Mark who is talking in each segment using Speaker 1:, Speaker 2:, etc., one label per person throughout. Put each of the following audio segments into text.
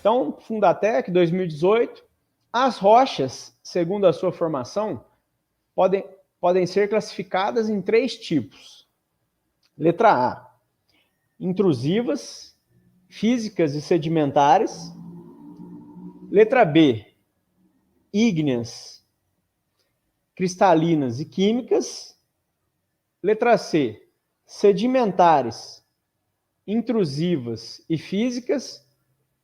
Speaker 1: Então, Fundatec, 2018, as rochas, segundo a sua formação, podem ser classificadas em 3 tipos. Letra A, intrusivas, físicas e sedimentares. Letra B, ígneas, cristalinas e químicas. Letra C, sedimentares, intrusivas e físicas.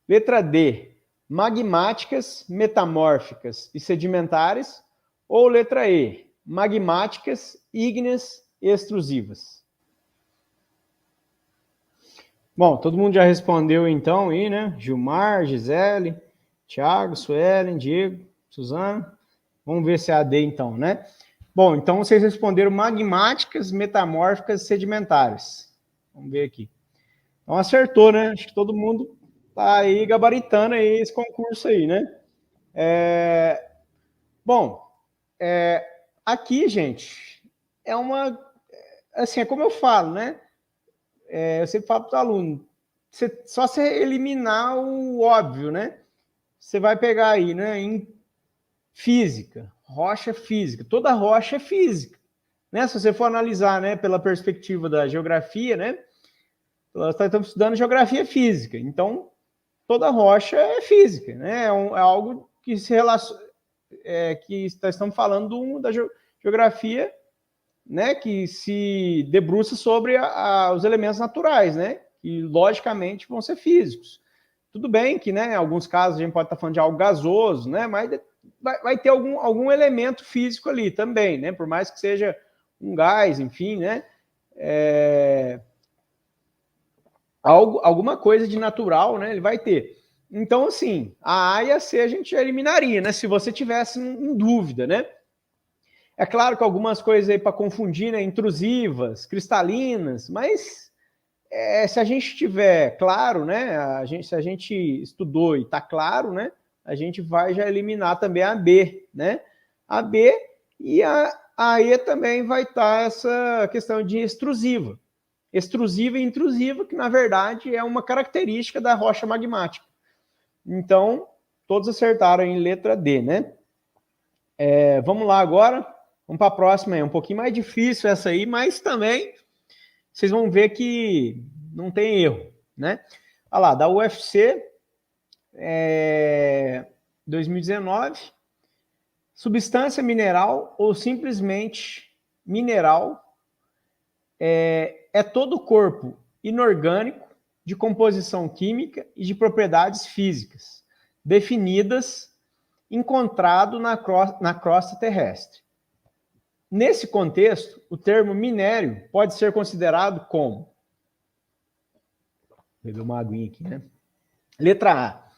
Speaker 1: Letra D, magmáticas, metamórficas e sedimentares. Ou letra E, magmáticas, ígneas e extrusivas. Bom, todo mundo já respondeu então aí, né? Gilmar, Gisele, Thiago, Suelen, Diego, Suzana. Vamos ver se é a D então, né? Bom, então vocês responderam magmáticas, metamórficas e sedimentares. Vamos ver aqui. Então acertou, né? Acho que todo mundo tá aí gabaritando aí esse concurso aí, né? Bom, aqui, gente, é uma... Assim, é como eu falo, né? Eu sempre falo para o aluno, só você eliminar o óbvio, né? Você vai pegar aí, né? Em física, rocha física. Toda rocha é física, né? Se você for analisar, né, pela perspectiva da geografia, né? Nós estamos estudando geografia física, então toda rocha é física, né? É algo que se relaciona, que estamos falando da geografia, né, que se debruça sobre os elementos naturais, né, que logicamente vão ser físicos. Tudo bem que, né, em alguns casos a gente pode estar falando de algo gasoso, né, mas vai ter algum elemento físico ali também, né, por mais que seja um gás, enfim, né, alguma coisa de natural, né, ele vai ter. Então, assim, a A e a C a gente eliminaria, né, se você tivesse em dúvida, né. É claro que algumas coisas aí para confundir, né, intrusivas, cristalinas, mas se a gente tiver claro, né, se a gente estudou e está claro, né, a gente vai já eliminar também a B, né? A B e a E também vai estar essa questão de extrusiva. Extrusiva e intrusiva, que na verdade é uma característica da rocha magmática. Então, todos acertaram em letra D, né? Vamos lá agora. Vamos para a próxima, é um pouquinho mais difícil essa aí, mas também vocês vão ver que não tem erro, né? Olha lá, da UFC 2019, substância mineral ou simplesmente mineral é todo corpo inorgânico de composição química e de propriedades físicas definidas encontrado na crosta terrestre. Nesse contexto, o termo minério pode ser considerado como... Vou beber uma aguinha aqui, né? Letra A.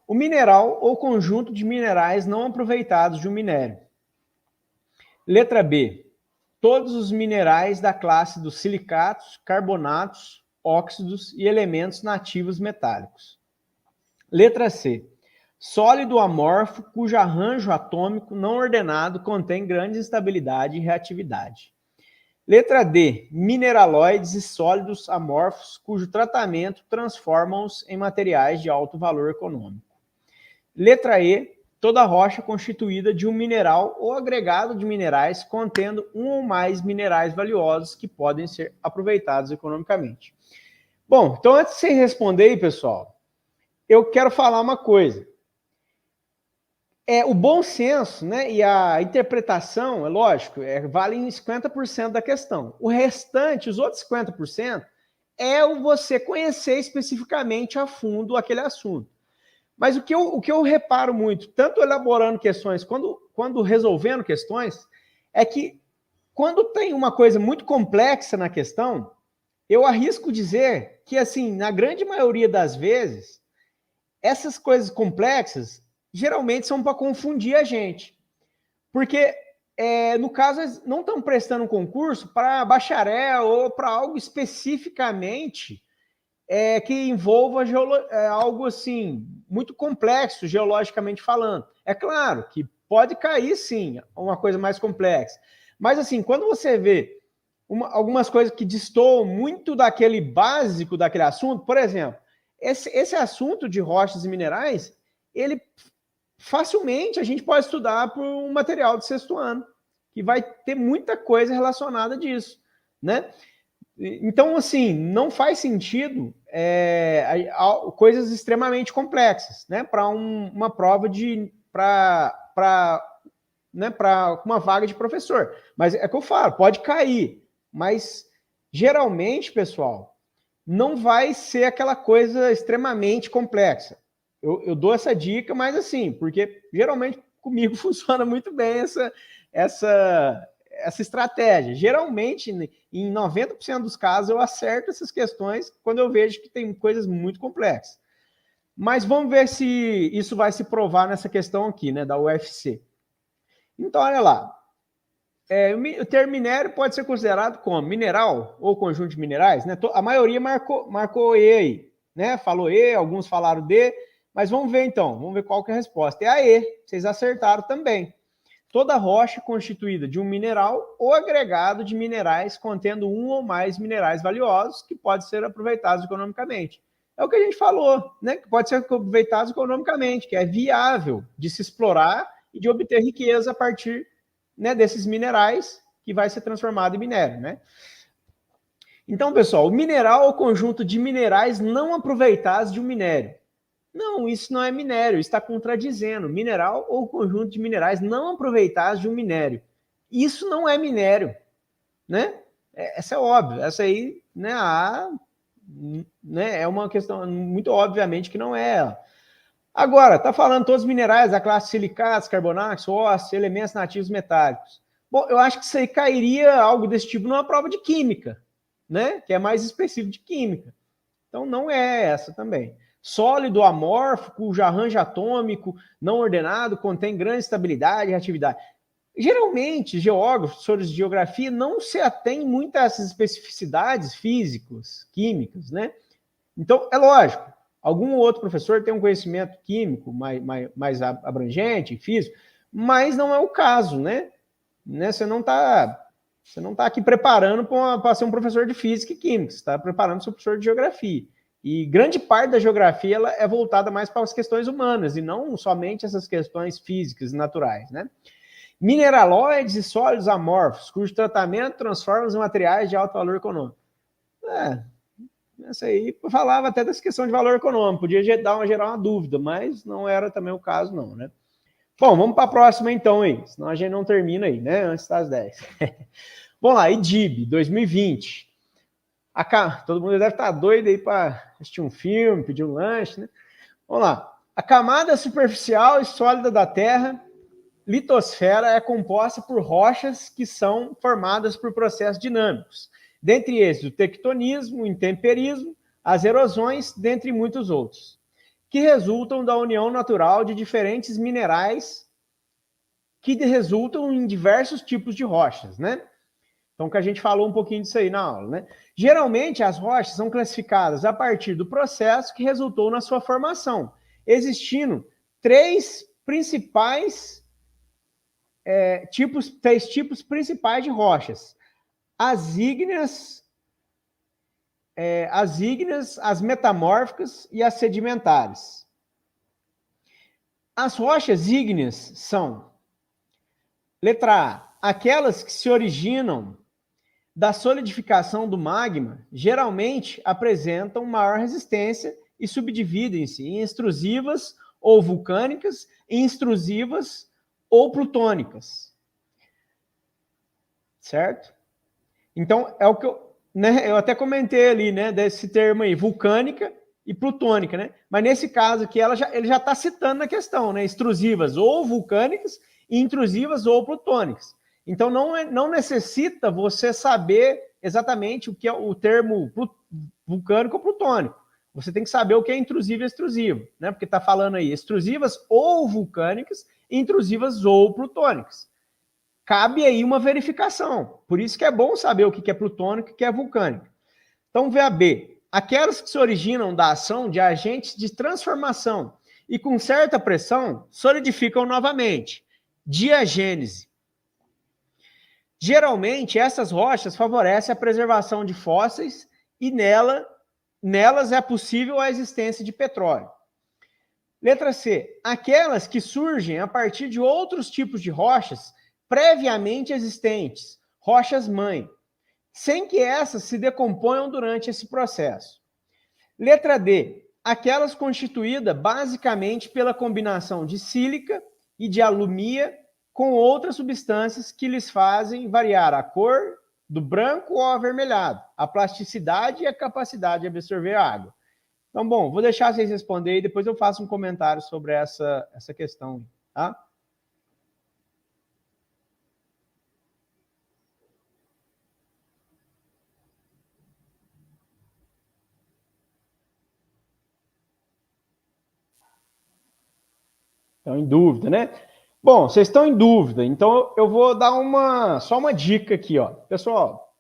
Speaker 1: O mineral ou conjunto de minerais não aproveitados de um minério. Letra B. Todos os minerais da classe dos silicatos, carbonatos, óxidos e elementos nativos metálicos. Letra C. Sólido amorfo cujo arranjo atômico não ordenado contém grande instabilidade e reatividade. Letra D. Mineraloides e sólidos amorfos cujo tratamento transforma-os em materiais de alto valor econômico. Letra E. Toda rocha constituída de um mineral ou agregado de minerais contendo um ou mais minerais valiosos que podem ser aproveitados economicamente. Bom, então antes de você responder aí, pessoal, eu quero falar uma coisa. O bom senso, né, e a interpretação, é lógico, vale em 50% da questão. O restante, os outros 50%, é o você conhecer especificamente a fundo aquele assunto. Mas o que eu reparo muito, tanto elaborando questões quando resolvendo questões, é que quando tem uma coisa muito complexa na questão, eu arrisco dizer que, assim, na grande maioria das vezes, essas coisas complexas geralmente são para confundir a gente. Porque, no caso, não estão prestando um concurso para bacharel ou para algo especificamente que envolva algo assim muito complexo, geologicamente falando. É claro que pode cair, sim, uma coisa mais complexa. Mas, assim, quando você vê algumas coisas que destoam muito daquele básico daquele assunto, por exemplo, esse assunto de rochas e minerais, ele facilmente a gente pode estudar por um material de sexto ano, que vai ter muita coisa relacionada disso, né? Então, assim, não faz sentido coisas extremamente complexas, né? Para uma prova né, para uma vaga de professor. Mas é que eu falo, pode cair, mas geralmente, pessoal, não vai ser aquela coisa extremamente complexa. Eu dou essa dica, mas assim, porque geralmente comigo funciona muito bem essa estratégia. Geralmente, em 90% dos casos, eu acerto essas questões quando eu vejo que tem coisas muito complexas. Mas vamos ver se isso vai se provar nessa questão aqui, né, da UFC. Então, olha lá. O termo minério pode ser considerado como mineral ou conjunto de minerais, né? A maioria marcou E aí, né? Falou E, alguns falaram D, mas vamos ver então, vamos ver qual que é a resposta. É a E, vocês acertaram também. Toda rocha constituída de um mineral ou agregado de minerais contendo um ou mais minerais valiosos que podem ser aproveitados economicamente. É o que a gente falou, né? Que pode ser aproveitados economicamente, que é viável de se explorar e de obter riqueza a partir, né, desses minerais que vai ser transformado em minério, né? Então, pessoal, o mineral é o conjunto de minerais não aproveitados de um minério. Não, isso não é minério, está contradizendo. Mineral ou conjunto de minerais não aproveitados de um minério. Isso não é minério, né? Essa é óbvio. Essa aí, né, né, é uma questão muito obviamente que não é ela. Agora, está falando todos os minerais da classe silicatos, carbonatos, ósseos, elementos nativos metálicos. Bom, eu acho que isso aí cairia algo desse tipo numa prova de química, né? Que é mais específico de química. Então, não é essa também. Sólido, amórfico, cujo arranjo atômico, não ordenado, contém grande estabilidade e reatividade. Geralmente, geógrafos, professores de geografia, não se atêm muito a essas especificidades físicas, químicas, né? Então, é lógico, algum outro professor tem um conhecimento químico mais abrangente, físico, mas não é o caso, né? Você não está aqui preparando para ser um professor de física e química, você está preparando para ser um professor de geografia. E grande parte da geografia ela é voltada mais para as questões humanas, e não somente essas questões físicas e naturais, né? Mineraloides e sólidos amorfos, cujo tratamento transforma os materiais de alto valor econômico. Essa aí falava até dessa questão de valor econômico, podia gerar uma dúvida, mas não era também o caso, não, né? Bom, vamos para a próxima então aí, senão a gente não termina aí, né? Antes das 10. Vamos lá, IDIB, 2020. Todo mundo deve estar doido aí para assistir um filme, pedir um lanche, né? Vamos lá. A camada superficial e sólida da Terra, litosfera, é composta por rochas que são formadas por processos dinâmicos. Dentre esses, o tectonismo, o intemperismo, as erosões, dentre muitos outros, que resultam da união natural de diferentes minerais que resultam em diversos tipos de rochas, né? Então, que a gente falou um pouquinho disso aí na aula, né? Geralmente, as rochas são classificadas a partir do processo que resultou na sua formação, existindo três tipos principais de rochas: as ígneas, as metamórficas e as sedimentares. As rochas ígneas são, letra A, aquelas que se originam da solidificação do magma, geralmente apresentam maior resistência e subdividem-se em extrusivas ou vulcânicas, intrusivas ou plutônicas. Certo? Então, é o que eu até comentei ali, né, desse termo aí, vulcânica e plutônica, né? Mas nesse caso aqui, ele já está citando na questão, né? Extrusivas ou vulcânicas, intrusivas ou plutônicas. Então, não necessita você saber exatamente o que é o termo vulcânico ou plutônico. Você tem que saber o que é intrusivo e extrusivo, né? Porque está falando aí extrusivas ou vulcânicas, intrusivas ou plutônicas. Cabe aí uma verificação. Por isso que é bom saber o que é plutônico e o que é vulcânico. Então, VAB. Aquelas que se originam da ação de agentes de transformação e com certa pressão solidificam novamente. Diagênese. Geralmente, essas rochas favorecem a preservação de fósseis e nela nelas é possível a existência de petróleo. Letra C, aquelas que surgem a partir de outros tipos de rochas previamente existentes, rochas-mãe, sem que essas se decomponham durante esse processo. Letra D, aquelas constituídas basicamente pela combinação de sílica e de alumia com outras substâncias que lhes fazem variar a cor do branco ao avermelhado, a plasticidade e a capacidade de absorver a água. Então, bom, vou deixar vocês responderem e depois eu faço um comentário sobre essa questão, tá? Estão em dúvida, né? Bom, vocês estão em dúvida, então eu vou dar só uma dica aqui, ó. Pessoal,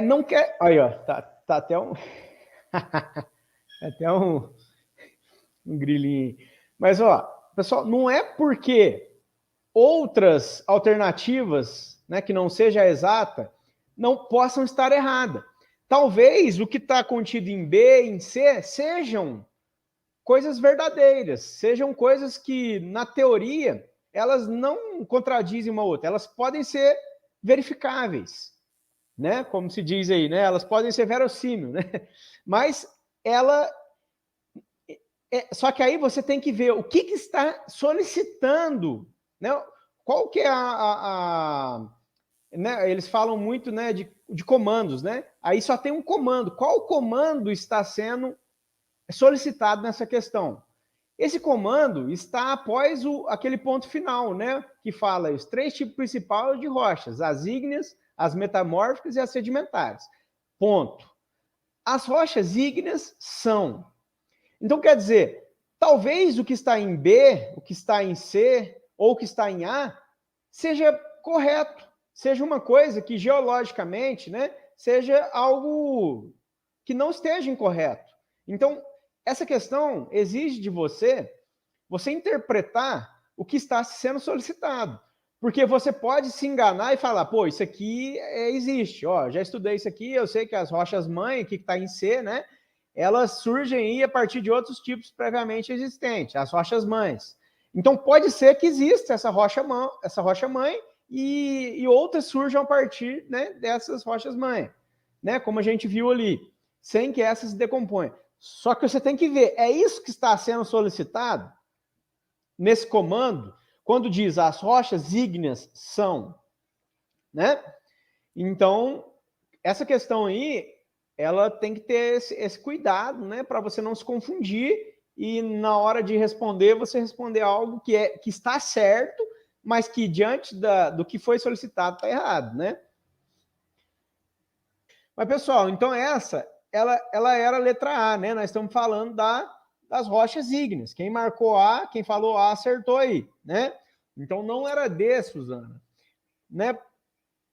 Speaker 1: não quer... Aí, ó, tá até um... até um grilinho. Mas, ó, pessoal, não é porque outras alternativas, né, que não seja exata, não possam estar erradas. Talvez o que está contido em B, em C, sejam coisas verdadeiras, sejam coisas que, na teoria, elas não contradizem uma outra, elas podem ser verificáveis, né? Como se diz aí, né? Elas podem ser verossímil, né? Mas ela... só que aí você tem que ver o que está solicitando, né? Qual que é né? Eles falam muito, né, de comandos, né? Aí só tem um comando. Qual comando está sendo solicitado nessa questão? Esse comando está após aquele ponto final, né? Que fala os 3 tipos principais de rochas: as ígneas, as metamórficas e as sedimentares. Ponto. As rochas ígneas são... Então, quer dizer, talvez o que está em B, o que está em C ou o que está em A seja correto, seja uma coisa que geologicamente, né, seja algo que não esteja incorreto. Então, essa questão exige de você interpretar o que está sendo solicitado. Porque você pode se enganar e falar, pô, isso aqui existe, ó, já estudei isso aqui, eu sei que as rochas-mãe, que está em C, né, elas surgem aí a partir de outros tipos previamente existentes, as rochas-mães. Então, pode ser que exista essa rocha-mãe e outras surjam a partir, né, dessas rochas-mãe, né, como a gente viu ali, sem que essas se decomponham. Só que você tem que ver, é isso que está sendo solicitado nesse comando, quando diz as rochas ígneas são, né? Então, essa questão aí, ela tem que ter esse cuidado, né, para você não se confundir e na hora de responder, você responder algo que está certo, mas que diante do que foi solicitado está errado, né? Mas, pessoal, então ela era a letra A, né? Nós estamos falando das rochas ígneas. Quem marcou A, quem falou A, acertou aí, né? Então não era D, Suzana, né?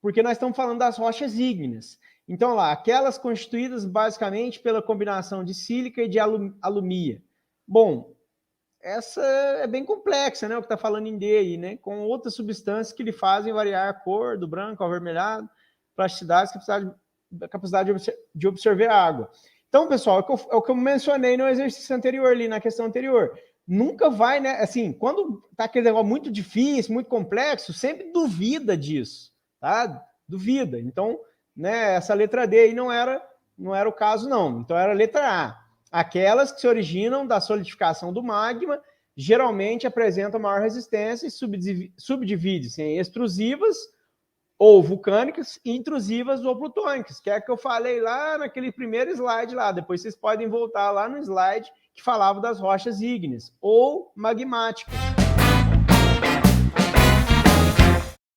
Speaker 1: Porque nós estamos falando das rochas ígneas. Então, lá, aquelas constituídas basicamente pela combinação de sílica e de alumia. Bom, essa é bem complexa, né? O que está falando em D aí, né? Com outras substâncias que lhe fazem variar a cor do branco ao avermelhado, plasticidade, capacidade de absorver a água. Então, pessoal, é o que eu mencionei no exercício anterior, ali na questão anterior. Nunca vai, né? Assim, quando tá aquele negócio muito difícil, muito complexo, sempre duvida disso, tá? Duvida. Então, né, essa letra D aí não era o caso, não. Então, era a letra A. Aquelas que se originam da solidificação do magma, geralmente apresentam maior resistência e subdivide-se em extrusivas ou vulcânicas e intrusivas ou plutônicas, que é que eu falei lá naquele primeiro slide lá. Depois vocês podem voltar lá no slide que falava das rochas ígneas ou magmáticas.